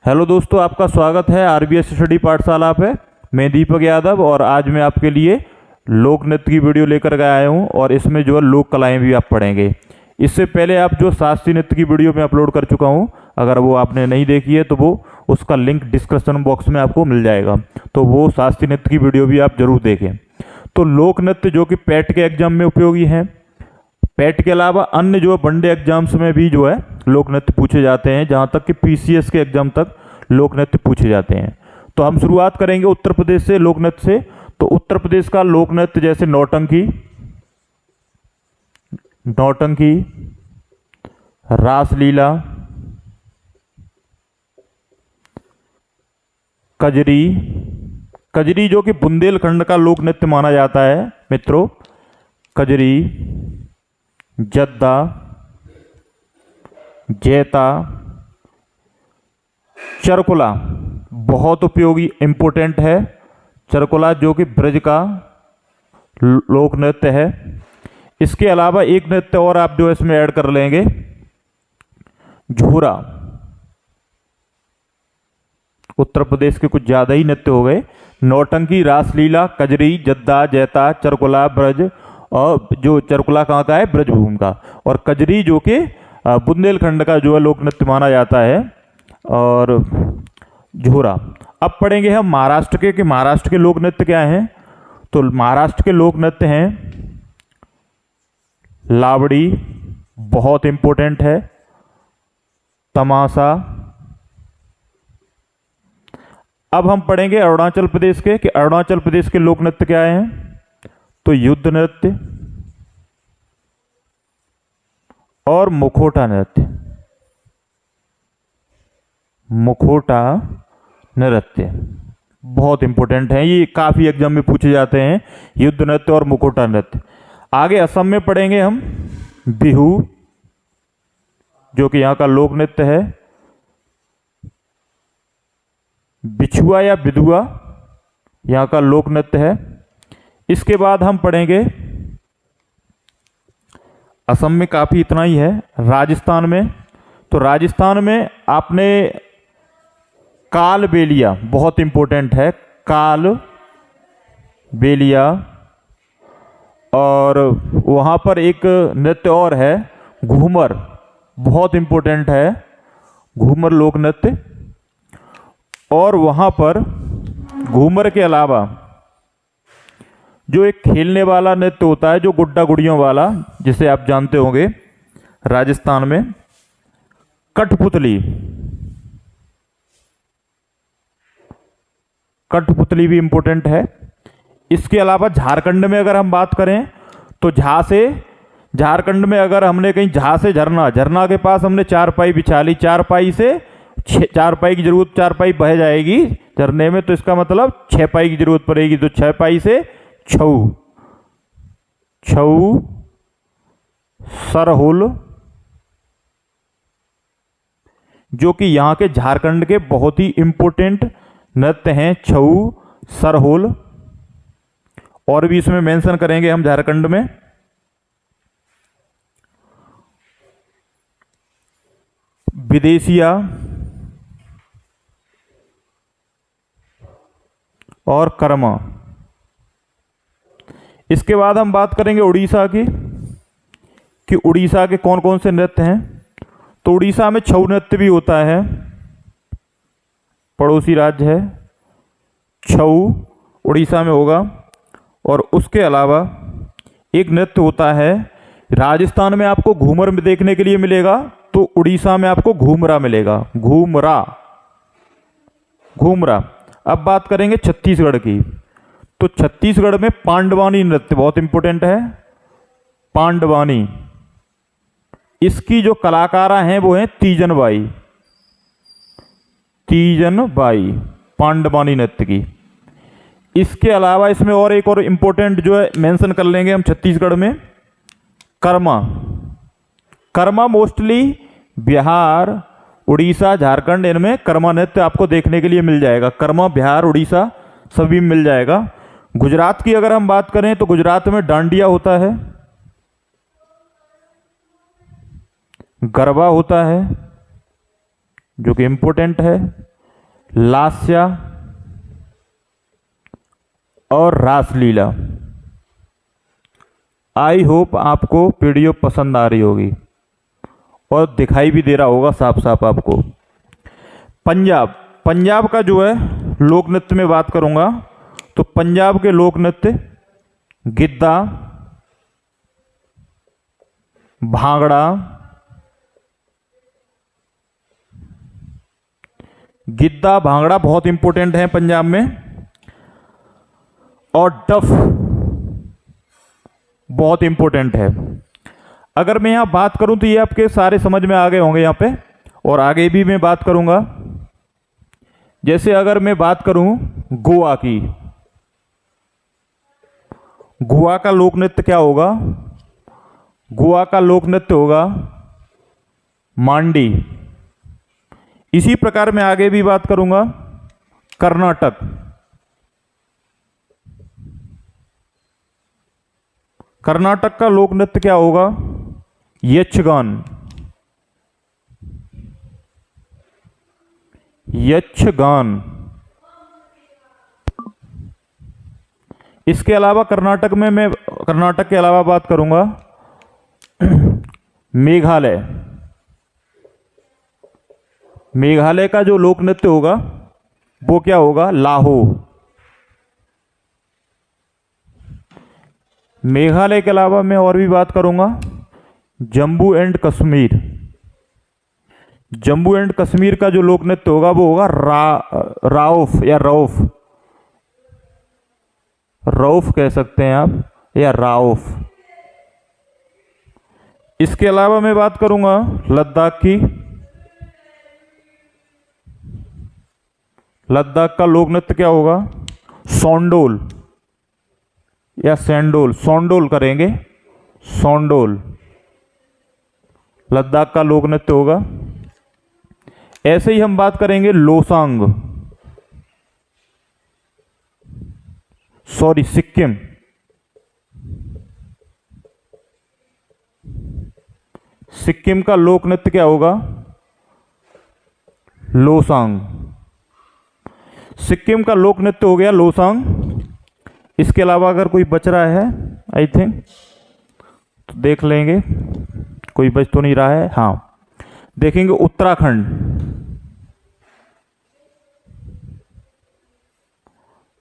Hello दोस्तों, आपका स्वागत है आरबीएस स्टडी पाठशाला पे। मैं दीपक यादव और आज मैं आपके लिए लोक नृत्य की वीडियो लेकर के आया हूँ और इसमें जो है लोक कलाएं भी आप पढ़ेंगे। इससे पहले आप जो शास्त्रीय नृत्य की वीडियो मैं अपलोड कर चुका हूँ, अगर वो आपने नहीं देखी है तो वो उसका लिंक डिस्क्रिप्शन बॉक्स में आपको मिल जाएगा, तो वो शास्त्रीय नृत्य की वीडियो भी आप जरूर देखें। तो लोक नृत्य जो कि पैट के एग्जाम में उपयोगी हैं, पैट के अलावा अन्य जो वनडे एग्जाम्स में भी जो है लोक नृत्य पूछे जाते हैं, जहाँ तक कि पीसीएस के एग्जाम तक लोक नृत्य पूछे जाते हैं। तो हम शुरुआत करेंगे उत्तर प्रदेश से लोक नृत्य से। तो उत्तर प्रदेश का लोक नृत्य जैसे नौटंकी, रासलीला, कजरी, कजरी जो कि बुंदेलखंड का लोक नृत्य माना जाता है मित्रों, कजरी, जद्दा, जैता, चरकुला बहुत उपयोगी इंपोर्टेंट है। चरकुला जो कि ब्रज का लोक नृत्य है। इसके अलावा एक नृत्य और आप जो इसमें ऐड कर लेंगे, झूरा। उत्तर प्रदेश के कुछ ज्यादा ही नृत्य हो गए। नौटंकी, रासलीला, कजरी, जद्दा, जैता, चरकुला, ब्रज, और जो चरकुला कहाँ का है, ब्रजभूमि का, और कजरी जो कि बुंदेलखंड का जो है लोक नृत्य माना जाता है, और झूरा। अब पढ़ेंगे हम महाराष्ट्र के कि महाराष्ट्र के लोक नृत्य क्या हैं। तो महाराष्ट्र के लोक नृत्य हैं लावड़ी, बहुत इंपॉर्टेंट है, तमाशा। अब हम पढ़ेंगे अरुणाचल प्रदेश के कि अरुणाचल प्रदेश के लोक नृत्य क्या हैं। तो युद्ध नृत्य और मुखोटा नृत्य, मुखोटा नृत्य बहुत इंपॉर्टेंट है, ये काफी एग्जाम में पूछे जाते हैं, युद्ध नृत्य और मुखोटा नृत्य। आगे असम में पढ़ेंगे हम बिहू, जो कि यहाँ का लोक नृत्य है, बिछुआ या बिदुआ यहाँ का लोक नृत्य है। इसके बाद हम पढ़ेंगे, असम में काफी इतना ही है। राजस्थान में, तो राजस्थान में आपने काल बेलिया बहुत इंपॉर्टेंट है, काल बेलिया, और वहां पर एक नृत्य और है घूमर, बहुत इंपॉर्टेंट है घूमर लोक नृत्य। और वहां पर घूमर के अलावा जो एक खेलने वाला नृत्य होता है, जो गुड्डा गुड़ियों वाला, जिसे आप जानते होंगे राजस्थान में, कठपुतली, कठपुतली भी इंपॉर्टेंट है। इसके अलावा झारखंड में अगर हम बात करें तो झारखंड में अगर हमने कहीं झा से झरना, झरना के पास हमने चारपाई बिछा ली, चारपाई से चारपाई की जरूरत, चारपाई बह जाएगी झरने में, तो इसका मतलब 6 पाई की जरूरत पड़ेगी, तो 6 पाई से छऊ, छऊ, सरहुल, जो कि यहाँ के झारखंड के बहुत ही इंपॉर्टेंट नृत्य हैं, छऊ, सरहुल। और भी इसमें मेंशन करेंगे हम झारखंड में। विदेशिया और कर्मा। इसके बाद हम बात करेंगे उड़ीसा की कि उड़ीसा के कौन कौन से नृत्य हैं। तो उड़ीसा में छऊ नृत्य भी होता है, पड़ोसी राज्य है, छऊ उड़ीसा में होगा। और उसके अलावा एक नृत्य होता है, राजस्थान में आपको घूमर में देखने के लिए मिलेगा, तो उड़ीसा में आपको घूमरा मिलेगा, घूमरा, घूमरा। अब बात करेंगे छत्तीसगढ़ की। तो छत्तीसगढ़ में पांडवानी नृत्य बहुत इंपॉर्टेंट है, पांडवानी। इसकी जो कलाकारा हैं वो हैं तीजन बाई, तीजन बाई, पांडवानी नृत्य की। इसके अलावा इसमें और एक और इंपॉर्टेंट जो है मेंशन कर लेंगे हम छत्तीसगढ़ में, कर्मा। कर्मा मोस्टली बिहार, उड़ीसा, झारखंड, इनमें कर्मा नृत्य आपको देखने के लिए मिल जाएगा। कर्मा बिहार, उड़ीसा सभी में मिल जाएगा। गुजरात की अगर हम बात करें तो गुजरात में डांडिया होता है, गरबा होता है जो कि इंपॉर्टेंट है, लास्या और रासलीला। आई होप आपको वीडियो पसंद आ रही होगी और दिखाई भी दे रहा होगा साफ साफ आपको। पंजाब का जो है लोक नृत्य में बात करूंगा तो पंजाब के लोक नृत्य गिद्दा, भांगड़ा, गिद्दा भांगड़ा बहुत इंपॉर्टेंट है पंजाब में, और डफ बहुत इंपॉर्टेंट है। अगर मैं यहां बात करूं तो ये आपके सारे समझ में आ गए होंगे यहां पे, और आगे भी मैं बात करूंगा। जैसे अगर मैं बात करूं गोवा की, गोवा का लोक नृत्य क्या होगा? गोवा का लोक नृत्य होगा मांडी। इसी प्रकार मैं आगे भी बात करूंगा कर्नाटक, कर्नाटक का लोक नृत्य क्या होगा? यक्षगान, यक्षगान। इसके अलावा कर्नाटक में मैं कर्नाटक के अलावा बात करूंगा मेघालय। मेघालय का जो लोक नृत्य होगा वो क्या होगा? लाहो। मेघालय के अलावा मैं और भी बात करूंगा जम्मू एंड कश्मीर। जम्मू एंड कश्मीर का जो लोक नृत्य होगा वो होगा राउफ या रौफ, रौफ कह सकते हैं आप, या राउफ। इसके अलावा मैं बात करूंगा लद्दाख की। लद्दाख का लोक नृत्य क्या होगा? सोंडोल या सैंडोल, सोंडोल करेंगे, सोंडोल लद्दाख का लोक नृत्य होगा। ऐसे ही हम बात करेंगे लोसांग, सॉरी सिक्किम। सिक्किम का लोक नृत्य क्या होगा? लोसांग। सिक्किम का लोक नृत्य हो गया लोसांग। इसके अलावा अगर कोई बच रहा है आई थिंक तो देख लेंगे, कोई बच तो नहीं रहा है। हाँ देखेंगे उत्तराखंड।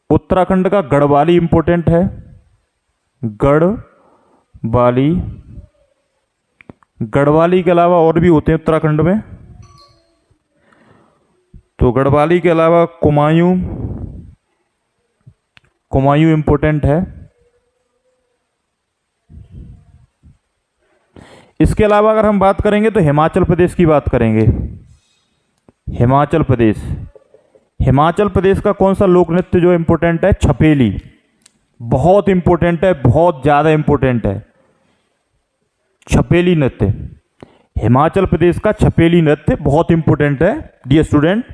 उत्तराखंड का गढ़वाली इंपॉर्टेंट है, गढ़वाली। गढ़वाली के अलावा और भी होते हैं उत्तराखंड में, तो गढ़वाली के अलावा कुमायूं, कुमायूं इंपॉर्टेंट है। इसके अलावा अगर हम बात करेंगे तो हिमाचल प्रदेश की बात करेंगे। हिमाचल प्रदेश, हिमाचल प्रदेश का कौन सा लोक नृत्य जो इंपॉर्टेंट है? छपेली, बहुत इंपॉर्टेंट है, बहुत ज्यादा इंपॉर्टेंट है छपेली नृत्य। हिमाचल प्रदेश का छपेली नृत्य बहुत इंपॉर्टेंट है डियर स्टूडेंट।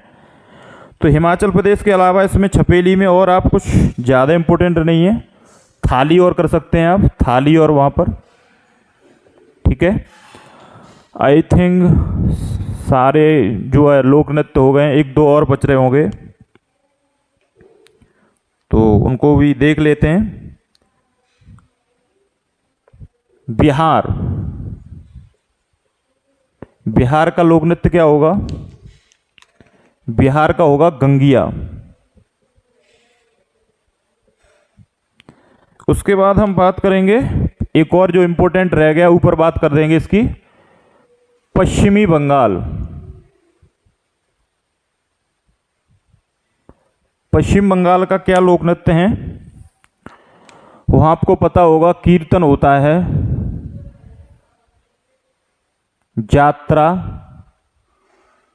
तो हिमाचल प्रदेश के अलावा इसमें छपेली में और आप कुछ ज़्यादा इंपॉर्टेंट नहीं है, थाली और कर सकते हैं आप, थाली और वहाँ पर, ठीक है। आई थिंक सारे जो है लोक नृत्य हो गए, एक दो और बच रहे होंगे तो उनको भी देख लेते हैं। बिहार, बिहार का लोक नृत्य क्या होगा? बिहार का होगा गंगिया। उसके बाद हम बात करेंगे एक और जो इंपॉर्टेंट रह गया, ऊपर बात कर देंगे इसकी, पश्चिमी बंगाल। पश्चिम बंगाल का क्या लोक नृत्य है? वहां आपको पता होगा कीर्तन होता है, यात्रा।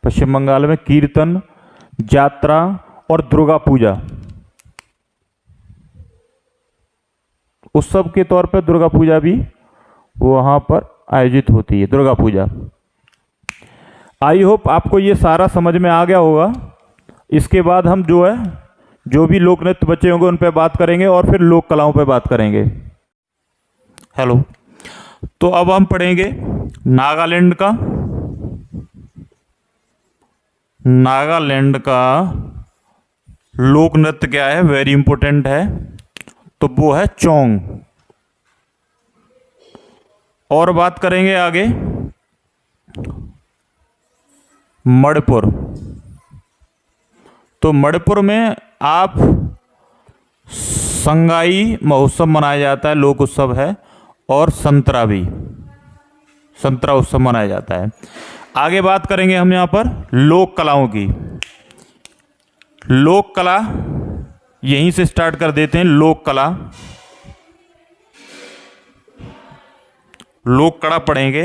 पश्चिम बंगाल में कीर्तन, यात्रा और दुर्गा पूजा, उत्सव के तौर पर दुर्गा पूजा भी वहां पर आयोजित होती है, दुर्गा पूजा। आई होप आपको ये सारा समझ में आ गया होगा। इसके बाद हम जो है जो भी लोक नृत्य बचे होंगे उन पर बात करेंगे और फिर लोक कलाओं पर बात करेंगे। हेलो, तो अब हम पढ़ेंगे नागालैंड का। नागालैंड का लोक नृत्य क्या है, वेरी इंपॉर्टेंट है, तो वो है चोंग। और बात करेंगे आगे मणिपुर। तो मणिपुर में आप संगाई महोत्सव मनाया जाता है, लोक उत्सव है, और संतरा उत्सव मनाया जाता है। आगे बात करेंगे हम यहाँ पर लोक कलाओं की। लोक कला यहीं से स्टार्ट कर देते हैं। लोक कला, लोक कला पढ़ेंगे,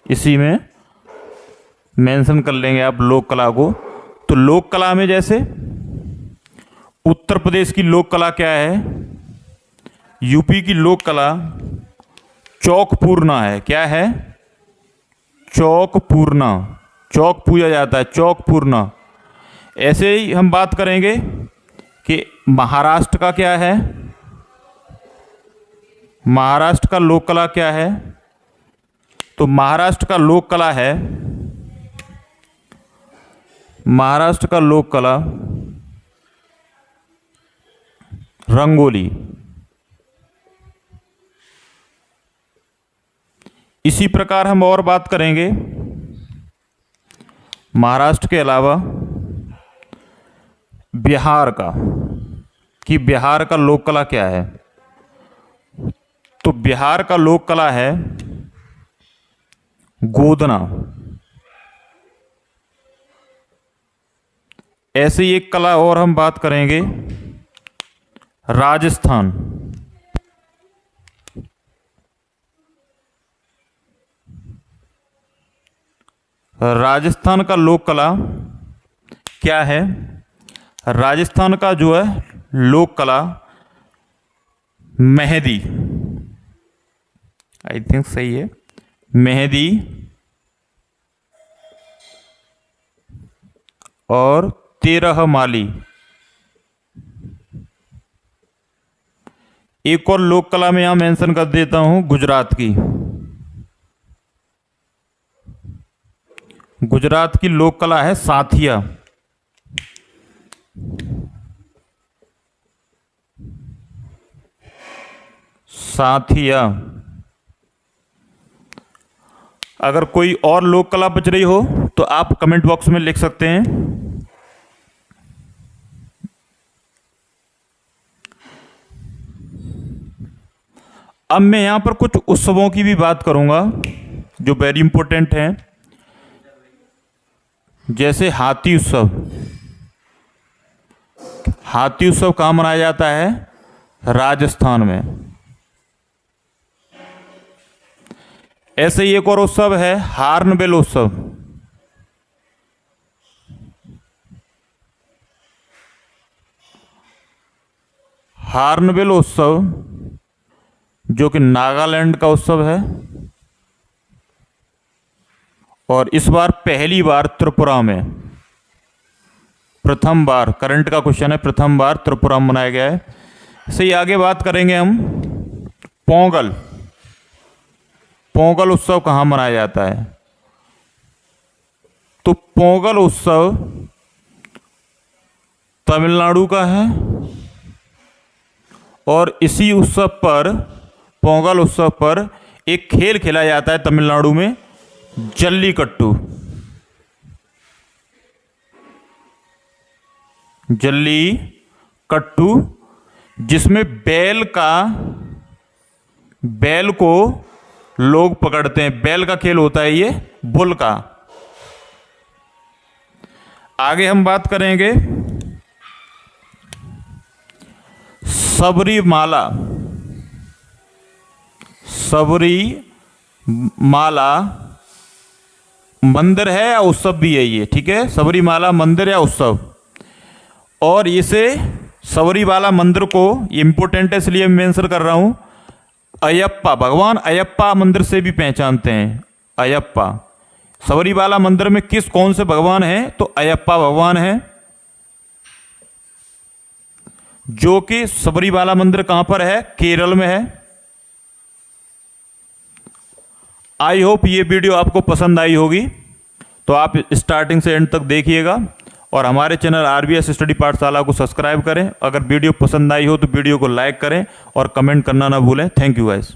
इसी में मेंशन कर लेंगे आप लोक कला को। तो लोक कला में जैसे उत्तर प्रदेश की लोक कला क्या है, यूपी की लोक कला चौक पूर्णा है। क्या है? चौक पूर्णा, चौक पूजा जाता है, चौक पूर्णा। ऐसे ही हम बात करेंगे कि महाराष्ट्र का क्या है, महाराष्ट्र का लोक कला क्या है। तो महाराष्ट्र का लोक कला है, महाराष्ट्र का लोक कला रंगोली। इसी प्रकार हम और बात करेंगे महाराष्ट्र के अलावा बिहार का, कि बिहार का लोक कला क्या है। तो बिहार का लोक कला है गोदना। ऐसे ही एक कला और हम बात करेंगे राजस्थान। राजस्थान का लोक कला क्या है? राजस्थान का जो है लोक कला मेहंदी, आई थिंक सही है, मेहंदी और 13 माली। एक और लोक कला में यहां मेंशन कर देता हूं गुजरात की। गुजरात की लोक कला है साथिया। साथिया। अगर कोई और लोक कला बच रही हो तो आप कमेंट बॉक्स में लिख सकते हैं। अब मैं यहां पर कुछ उत्सवों की भी बात करूंगा जो वेरी इंपॉर्टेंट हैं, जैसे हाथी उत्सव। हाथी उत्सव कहाँ मनाया जाता है? राजस्थान में। ऐसे ही एक और उत्सव है हार्नबिल उत्सव। हार्नबिल उत्सव जो कि नागालैंड का उत्सव है, और इस बार पहली बार त्रिपुरा में, प्रथम बार, करंट का क्वेश्चन है, प्रथम बार त्रिपुरा में मनाया गया है। इससे आगे बात करेंगे हम पोंगल। पोंगल उत्सव कहाँ मनाया जाता है? तो पोंगल उत्सव तमिलनाडु का है, और इसी उत्सव पर, पोंगल उत्सव पर एक खेल खेला जाता है तमिलनाडु में, जल्लीकट्टू। जल्लीकट्टू, जिसमें बैल को लोग पकड़ते हैं। बैल का खेल होता है ये, बुल का। आगे हम बात करेंगे सबरीमाला। सबरीमाला मंदिर है या उत्सव भी है ये, ठीक है? सबरीमाला मंदिर या उत्सव। और इसे सबरीमाला मंदिर को इम्पोर्टेंट है इसलिए मेंशन कर रहा हूं, अयप्पा, भगवान अयप्पा मंदिर से भी पहचानते हैं। अयप्पा, सबरीमाला मंदिर में कौन से भगवान हैं? तो अयप्पा भगवान है, जो कि सबरीमाला मंदिर कहां पर है? केरल में है। आई होप ये वीडियो आपको पसंद आई होगी, तो आप स्टार्टिंग से एंड तक देखिएगा और हमारे चैनल आरबीएस स्टडी पाठशाला को सब्सक्राइब करें। अगर वीडियो पसंद आई हो तो वीडियो को लाइक करें और कमेंट करना ना भूलें। Thank you guys.